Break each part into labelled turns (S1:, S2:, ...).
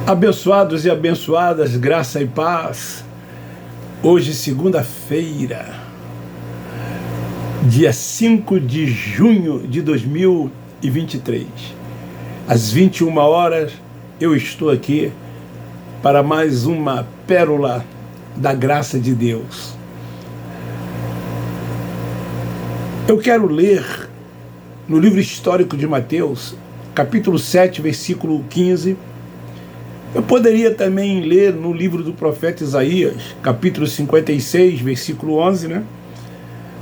S1: Abençoados e abençoadas, graça e paz. Hoje, segunda-feira, dia 5 de junho de 2023, às 21 horas, eu estou aqui para mais uma pérola da graça de Deus. Eu quero ler no livro histórico de Mateus, capítulo 7, versículo 15. Eu poderia também ler no livro do profeta Isaías, capítulo 56, versículo 11, né?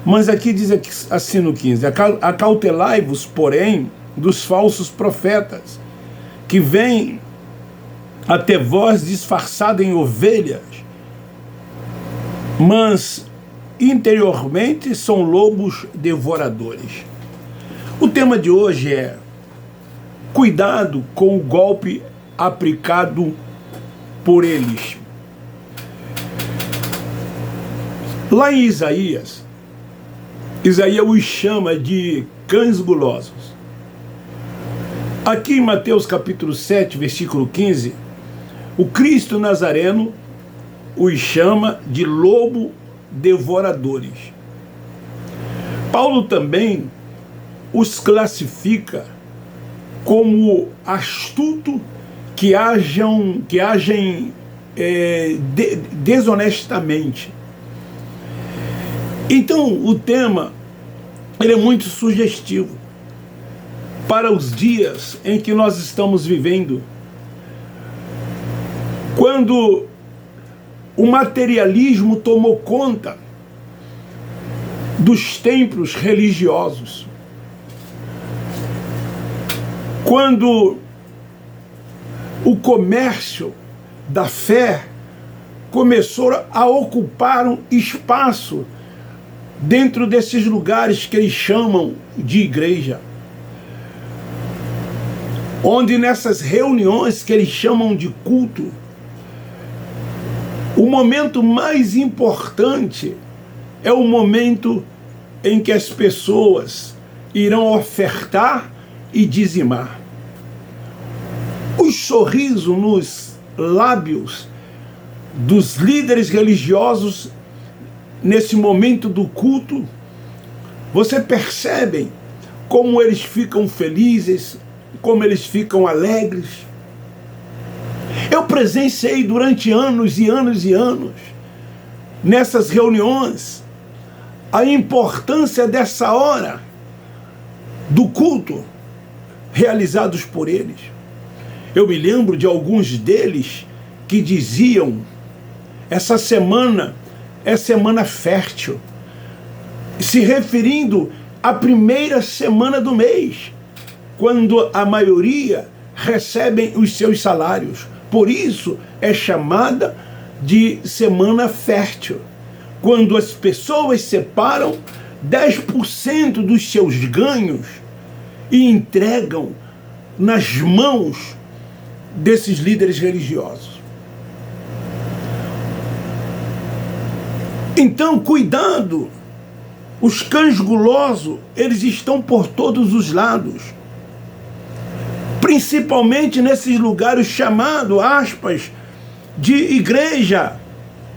S1: Mas aqui diz assim no 15: acautelai-vos, porém, dos falsos profetas, que vêm até vós disfarçados em ovelhas, mas interiormente são lobos devoradores. O tema de hoje é cuidado com o golpe aplicado por eles. Lá em Isaías os chama de cães gulosos. Aqui em Mateus capítulo 7, versículo 15, o Cristo Nazareno os chama de lobo devoradores. Paulo também os classifica como astuto que agem desonestamente. Então, o tema ele é muito sugestivo para os dias em que nós estamos vivendo, quando o materialismo tomou conta dos templos religiosos, quando o comércio da fé começou a ocupar um espaço dentro desses lugares que eles chamam de igreja, onde nessas reuniões que eles chamam de culto, o momento mais importante é o momento em que as pessoas irão ofertar e dizimar. O sorriso nos lábios dos líderes religiosos nesse momento do culto, você percebe como eles ficam felizes, como eles ficam alegres. Eu presenciei durante anos e anos e anos, nessas reuniões, a importância dessa hora do culto realizados por eles. Eu me lembro de alguns deles que diziam: essa semana é semana fértil, se referindo à primeira semana do mês, quando a maioria recebem os seus salários. Por isso é chamada de semana fértil, quando as pessoas separam 10% dos seus ganhos e entregam nas mãos desses líderes religiosos. Então, cuidado, os cães gulosos, eles estão por todos os lados, principalmente nesses lugares chamados, aspas, de igreja,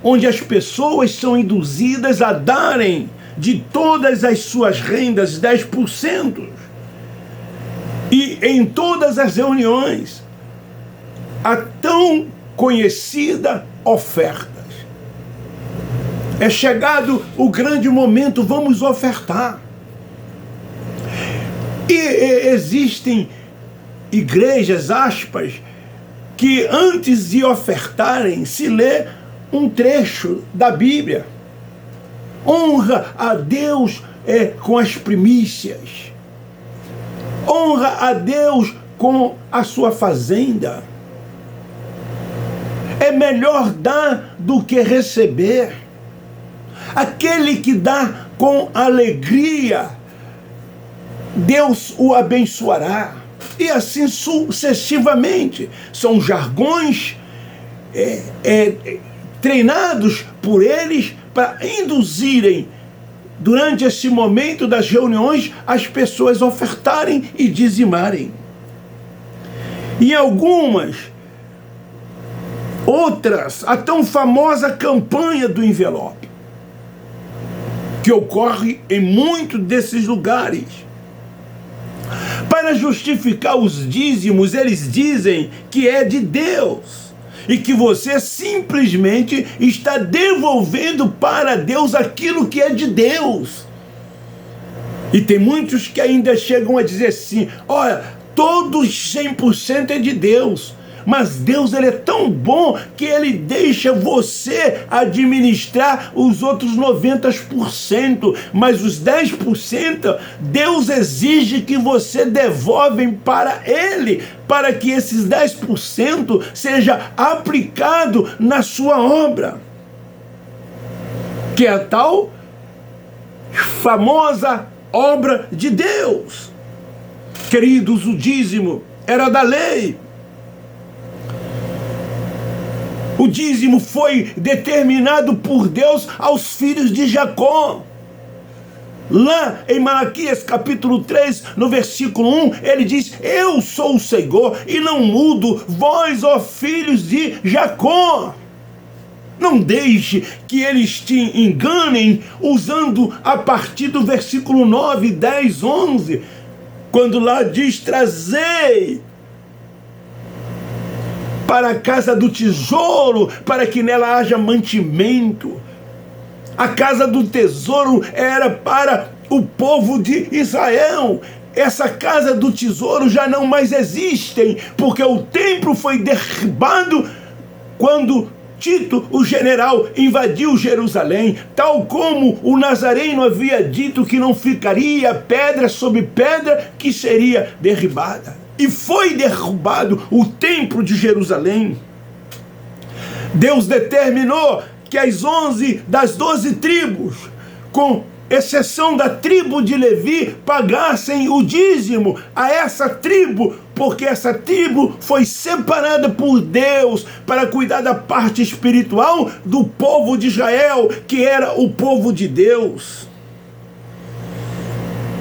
S1: onde as pessoas são induzidas a darem de todas as suas rendas 10%. E em todas as reuniões, a tão conhecida ofertas. É chegado o grande momento, vamos ofertar. E existem igrejas, aspas, que antes de ofertarem, se lê um trecho da Bíblia. Honra a Deus com as primícias. Honra a Deus com a sua fazenda. É melhor dar do que receber. Aquele que dá com alegria, Deus o abençoará. E assim sucessivamente. São jargões treinados por eles para induzirem, durante esse momento das reuniões, as pessoas ofertarem e dizimarem. Em algumas outras, a tão famosa campanha do envelope, que ocorre em muitos desses lugares. Para justificar os dízimos, eles dizem que é de Deus e que você simplesmente está devolvendo para Deus aquilo que é de Deus. E tem muitos que ainda chegam a dizer assim: olha, todos 100% é de Deus. Mas Deus, ele é tão bom que ele deixa você administrar os outros 90%, mas os 10% Deus exige que você devolvem para ele, para que esses 10% seja aplicado na sua obra, que é a tal famosa obra de Deus. Queridos, o dízimo era da lei. O dízimo foi determinado por Deus aos filhos de Jacó. Lá em Malaquias capítulo 3, no versículo 1, ele diz: eu sou o Senhor e não mudo, vós, ó filhos de Jacó. Não deixe que eles te enganem, usando a partir do versículo 9, 10, 11, quando lá diz: trazei para a casa do tesouro, para que nela haja mantimento. A casa do tesouro era para o povo de Israel. Essa casa do tesouro já não mais existe, porque o templo foi derribado quando Tito, o general, invadiu Jerusalém, tal como o Nazareno havia dito que não ficaria pedra sobre pedra que seria derribada. E foi derrubado o templo de Jerusalém. Deus determinou que as 11 das 12 tribos, com exceção da tribo de Levi, pagassem o dízimo a essa tribo, porque essa tribo foi separada por Deus para cuidar da parte espiritual do povo de Israel, que era o povo de Deus.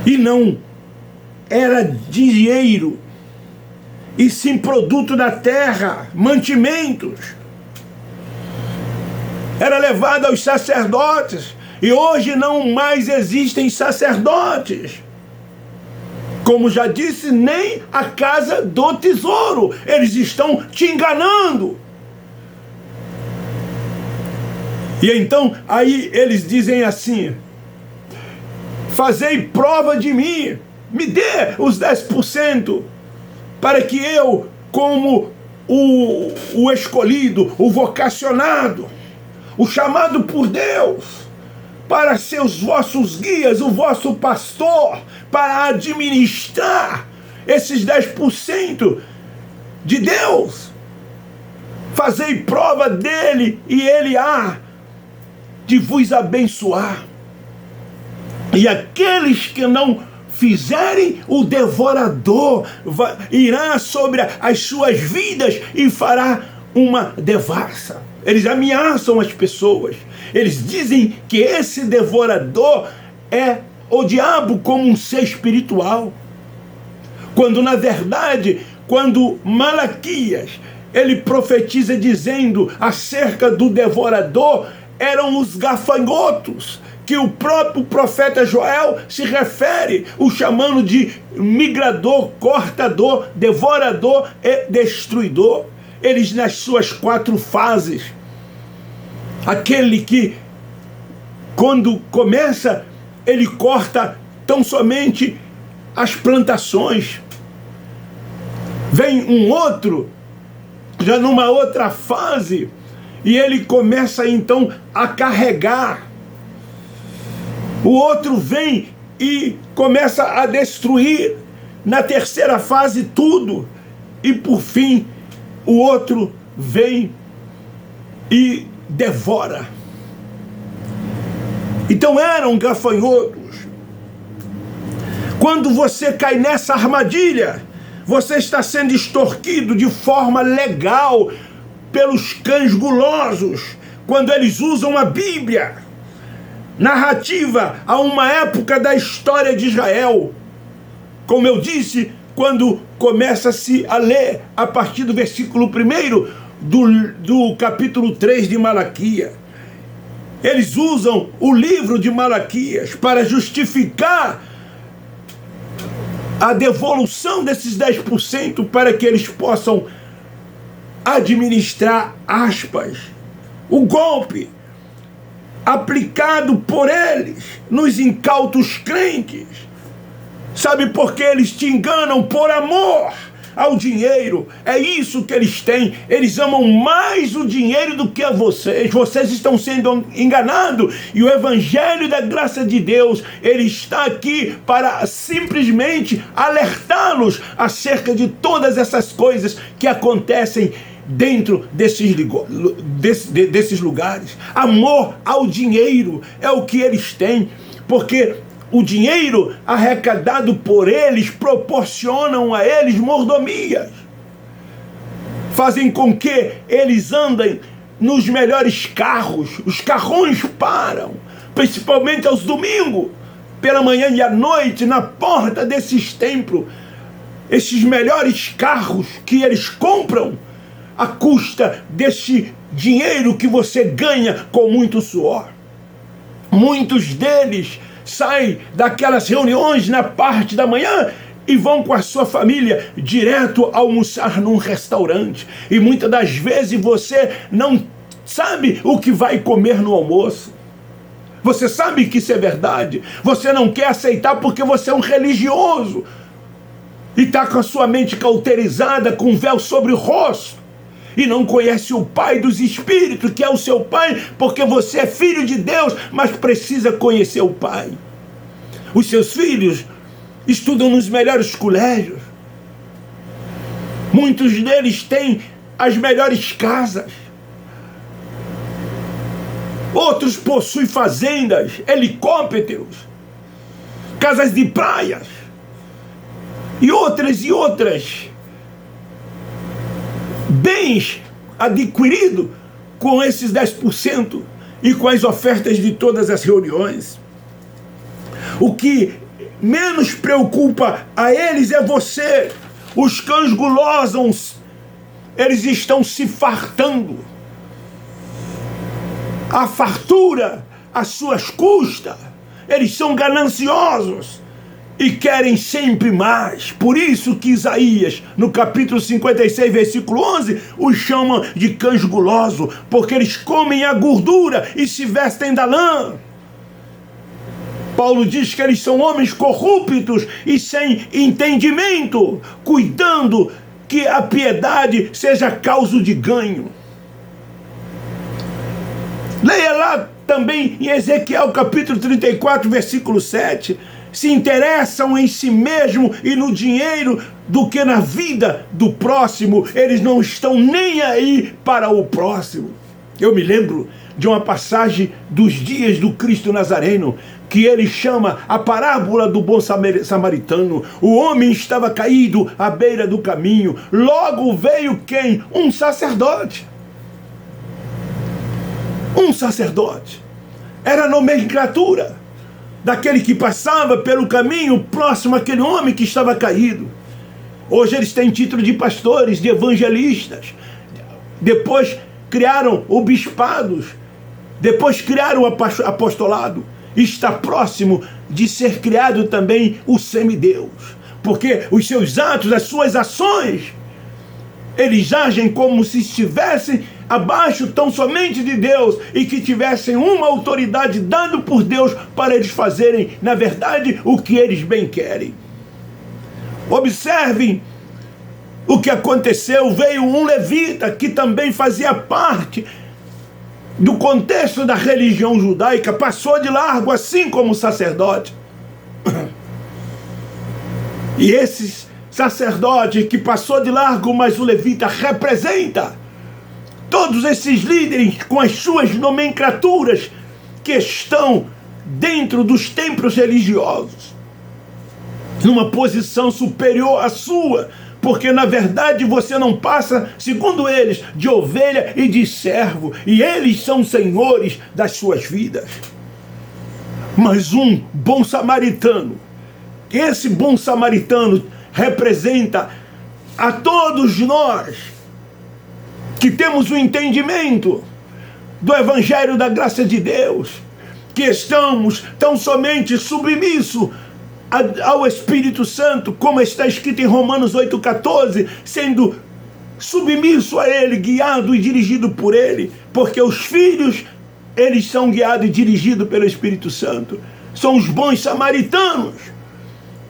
S1: E não era dinheiro, e sim produto da terra, mantimentos. Era levado aos sacerdotes, e hoje não mais existem sacerdotes. Como já disse, nem a casa do tesouro. Eles estão te enganando. E então, aí eles dizem assim: fazei prova de mim, me dê os 10%, para que eu, como o escolhido, o vocacionado, o chamado por Deus, para ser os vossos guias, o vosso pastor, para administrar esses 10% de Deus, fazei prova dele, e ele há de vos abençoar. E aqueles que não fizerem, o devorador irá sobre as suas vidas e fará uma devassa. Eles ameaçam as pessoas. Eles dizem que esse devorador é o diabo como um ser espiritual. Quando, na verdade, quando Malaquias, ele profetiza dizendo acerca do devorador, eram os gafanhotos, que o próprio profeta Joel se refere, o chamando de migrador, cortador, devorador e destruidor. Eles nas suas 4 fases. Aquele que, quando começa, ele corta tão somente as plantações. Vem um outro, já numa outra fase, e ele começa então a carregar. O outro vem e começa a destruir, na terceira fase, tudo. E por fim, o outro vem e devora. Então eram gafanhotos. Quando você cai nessa armadilha, você está sendo extorquido de forma legal pelos cães gulosos, quando eles usam a Bíblia narrativa a uma época da história de Israel. Como eu disse, quando começa-se a ler a partir do versículo 1, do capítulo 3 de Malaquias. Eles usam o livro de Malaquias para justificar a devolução desses 10% para que eles possam administrar, aspas, o golpe aplicado por eles nos incautos crentes. Sabe por que eles te enganam? Por amor ao dinheiro. É isso que eles têm. Eles amam mais o dinheiro do que a vocês. Vocês estão sendo enganados. E o evangelho da graça de Deus, ele está aqui para simplesmente alertá-los acerca de todas essas coisas que acontecem dentro desses lugares. Amor ao dinheiro é o que eles têm, porque o dinheiro arrecadado por eles proporcionam a eles mordomias. Fazem com que eles andem nos melhores carros. Os carrões param, principalmente aos domingos, pela manhã e à noite, na porta desses templos. Esses melhores carros que eles compram à custa desse dinheiro que você ganha com muito suor. Muitos deles saem daquelas reuniões na parte da manhã e vão com a sua família direto almoçar num restaurante. E muitas das vezes você não sabe o que vai comer no almoço. Você sabe que isso é verdade. Você não quer aceitar porque você é um religioso e está com a sua mente cauterizada, com um véu sobre o rosto, e não conhece o Pai dos Espíritos, que é o seu Pai, porque você é filho de Deus, mas precisa conhecer o Pai. Os seus filhos estudam nos melhores colégios. Muitos deles têm as melhores casas. Outros possuem fazendas, helicópteros, casas de praias, e outras bens adquiridos com esses 10% e com as ofertas de todas as reuniões. O que menos preocupa a eles é você. Os cães gulosos, eles estão se fartando. A fartura às suas custas. Eles são gananciosos e querem sempre mais. Por isso que Isaías, no capítulo 56, versículo 11, os chama de cães gulosos, porque eles comem a gordura e se vestem da lã. Paulo diz que eles são homens corruptos e sem entendimento, cuidando que a piedade seja causa de ganho. Leia lá também em Ezequiel capítulo 34, versículo 7. Se interessam em si mesmo e no dinheiro do que na vida do próximo. Eles não estão nem aí para o próximo. Eu me lembro de uma passagem dos dias do Cristo Nazareno, que ele chama a parábola do bom samaritano. O homem estava caído à beira do caminho. Logo veio quem? Um sacerdote. Um sacerdote. Era a nomenclatura daquele que passava pelo caminho próximo àquele homem que estava caído. Hoje eles têm título de pastores, de evangelistas. Depois criaram o bispados. Depois criaram o apostolado. Está próximo de ser criado também o semideus. Porque os seus atos, as suas ações, eles agem como se estivessem abaixo tão somente de Deus e que tivessem uma autoridade dada por Deus para eles fazerem, na verdade, o que eles bem querem. Observem o que aconteceu. Veio um levita que também fazia parte do contexto da religião judaica, passou de largo assim como o sacerdote. E esse sacerdote que passou de largo, mas o levita representa todos esses líderes com as suas nomenclaturas que estão dentro dos templos religiosos, numa posição superior à sua, porque na verdade você não passa, segundo eles, de ovelha e de servo, e eles são senhores das suas vidas. Mas um bom samaritano, esse bom samaritano representa a todos nós que temos o entendimento do Evangelho da graça de Deus, que estamos tão somente submissos ao Espírito Santo, como está escrito em Romanos 8,14, sendo submisso a Ele, guiado e dirigido por Ele, porque os filhos, eles são guiados e dirigidos pelo Espírito Santo. São os bons samaritanos,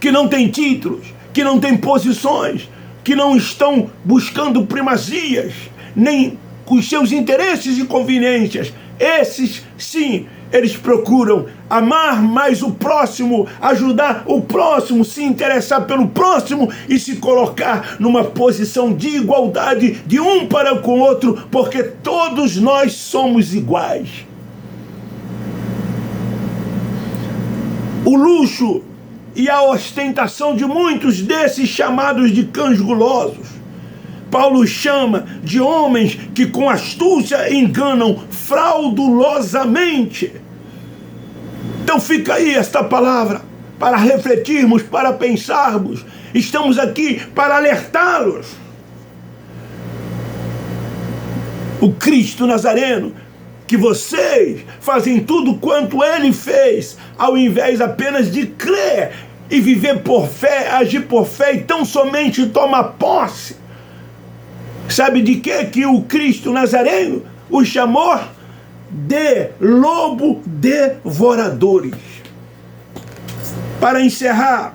S1: que não têm títulos, que não têm posições, que não estão buscando primazias, nem os seus interesses e conveniências. Esses, sim, eles procuram amar mais o próximo, ajudar o próximo, se interessar pelo próximo e se colocar numa posição de igualdade de um para com o outro, porque todos nós somos iguais. O luxo e a ostentação de muitos desses chamados de cães gulosos, Paulo chama de homens que com astúcia enganam fraudulosamente. Então fica aí esta palavra para refletirmos, para pensarmos. Estamos aqui para alertá-los. O Cristo Nazareno, que vocês fazem tudo quanto Ele fez, ao invés apenas de crer e viver por fé, agir por fé e tão somente tomar posse. Sabe de que o Cristo Nazareno o chamou? De lobo devoradores. Para encerrar,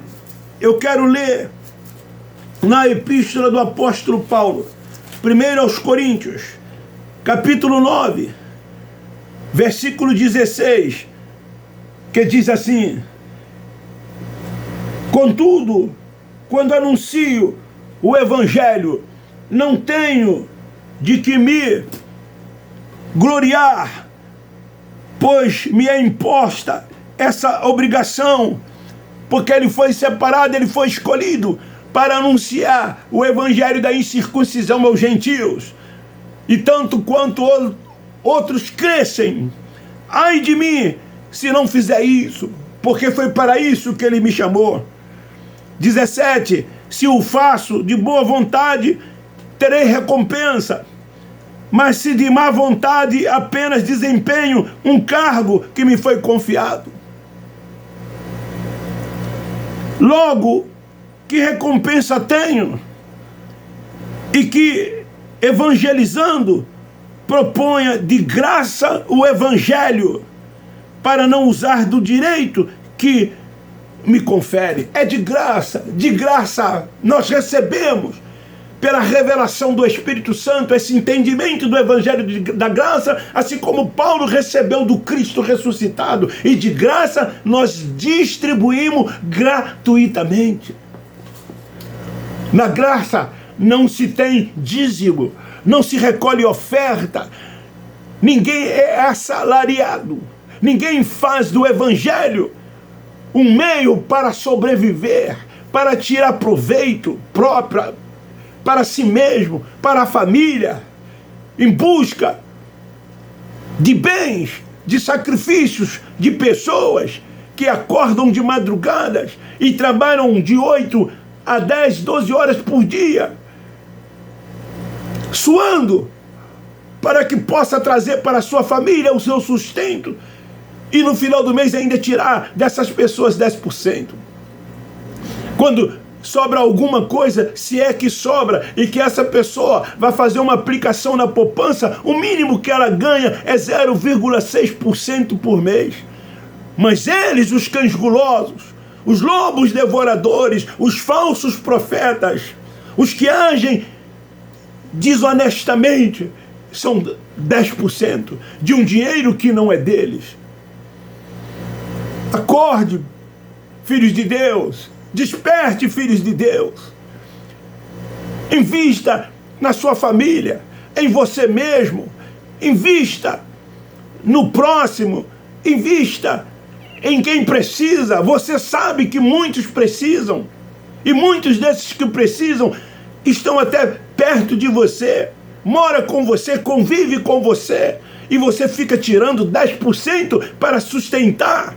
S1: eu quero ler na epístola do apóstolo Paulo, 1 aos Coríntios, capítulo 9, versículo 16, que diz assim: contudo, quando anuncio o Evangelho, não tenho de que me gloriar, pois me é imposta essa obrigação, porque ele foi separado, ele foi escolhido para anunciar o Evangelho da incircuncisão aos gentios, e tanto quanto outros crescem. Ai de mim, se não fizer isso, porque foi para isso que ele me chamou. 17, se o faço de boa vontade, terei recompensa, mas se de má vontade, apenas desempenho um cargo que me foi confiado. Logo, que recompensa tenho? E que, evangelizando, proponha de graça o Evangelho, para não usar do direito que me confere. É de graça nós recebemos, pela revelação do Espírito Santo, esse entendimento do Evangelho da graça, assim como Paulo recebeu do Cristo ressuscitado, e de graça nós distribuímos gratuitamente. Na graça não se tem dízimo, não se recolhe oferta, ninguém é assalariado, ninguém faz do Evangelho um meio para sobreviver, para tirar proveito próprio, para si mesmo, para a família, em busca de bens, de sacrifícios, de pessoas que acordam de madrugadas e trabalham de 8 a 10, 12 horas por dia, suando, para que possa trazer para a sua família o seu sustento, e no final do mês ainda tirar dessas pessoas 10%. Quando sobra alguma coisa, se é que sobra, e que essa pessoa vai fazer uma aplicação na poupança, o mínimo que ela ganha é 0,6% por mês. Mas eles, os cães gulosos, os lobos devoradores, os falsos profetas, os que agem desonestamente, são 10% de um dinheiro que não é deles. Acorde, filhos de Deus. Desperte, filhos de Deus. Invista na sua família, em você mesmo. Invista no próximo. Invista em quem precisa. Você sabe que muitos precisam. E muitos desses que precisam estão até perto de você. Mora com você, convive com você. E você fica tirando 10% para sustentar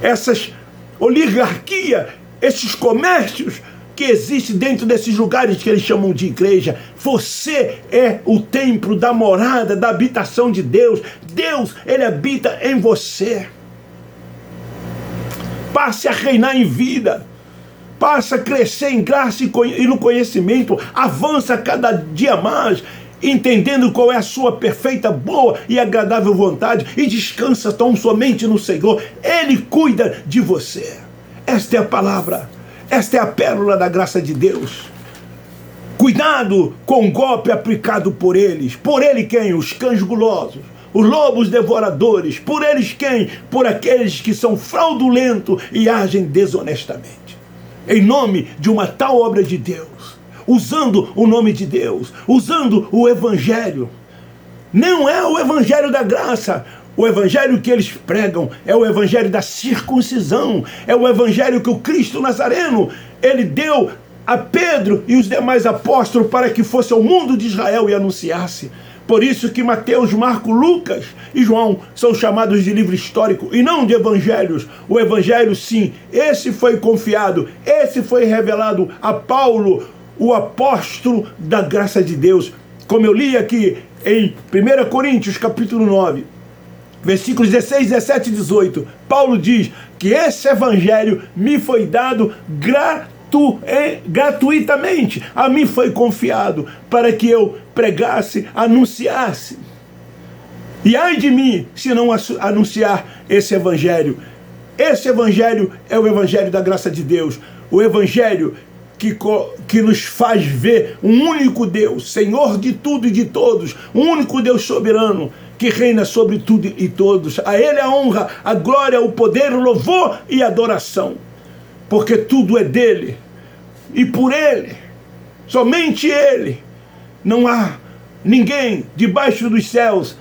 S1: essas oligarquia, esses comércios que existe dentro desses lugares que eles chamam de igreja. Você é o templo da morada, da habitação de Deus. Deus, ele habita em você. Passe a reinar em vida. Passe a crescer em graça e no conhecimento. Avança cada dia mais, entendendo qual é a sua perfeita, boa e agradável vontade, e descansa tão somente no Senhor. Ele cuida de você. Esta é a palavra, esta é a pérola da graça de Deus. Cuidado com o golpe aplicado por eles. Por ele quem? Os cães gulosos, os lobos devoradores. Por eles quem? Por aqueles que são fraudulentos e agem desonestamente. Em nome de uma tal obra de Deus, usando o nome de Deus, usando o Evangelho. Não é o Evangelho da graça. O Evangelho que eles pregam é o Evangelho da circuncisão. É o Evangelho que o Cristo Nazareno, ele deu a Pedro e os demais apóstolos para que fosse ao mundo de Israel e anunciasse. Por isso que Mateus, Marcos, Lucas e João são chamados de livro histórico e não de evangelhos. O evangelho, sim, esse foi confiado, esse foi revelado a Paulo, o apóstolo da graça de Deus. Como eu li aqui em 1 Coríntios, capítulo 9, versículos 16, 17 e 18, Paulo diz que esse evangelho me foi dado gratuitamente, a mim foi confiado para que eu pregasse, anunciasse. E ai de mim se não anunciar esse evangelho. Esse evangelho é o evangelho da graça de Deus, o evangelho que nos faz ver um único Deus, Senhor de tudo e de todos, um único Deus soberano, que reina sobre tudo e todos. A Ele a honra, a glória, o poder, o louvor e a adoração. Porque tudo é dele, e por ele, somente ele. Não há ninguém debaixo dos céus,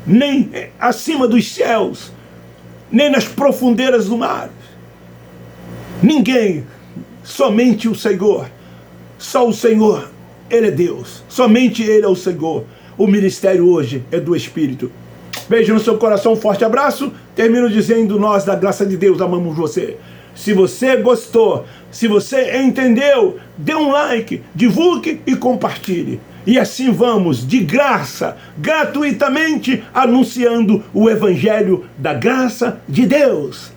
S1: nem acima dos céus, nem nas profundezas do mar. Ninguém, somente o Senhor. Só o Senhor, ele é Deus. Somente ele é o Senhor. O ministério hoje é do Espírito. Beijo no seu coração, um forte abraço. Termino dizendo: nós da graça de Deus amamos você. Se você gostou, se você entendeu, dê um like, divulgue e compartilhe. E assim vamos, de graça, gratuitamente, anunciando o Evangelho da graça de Deus.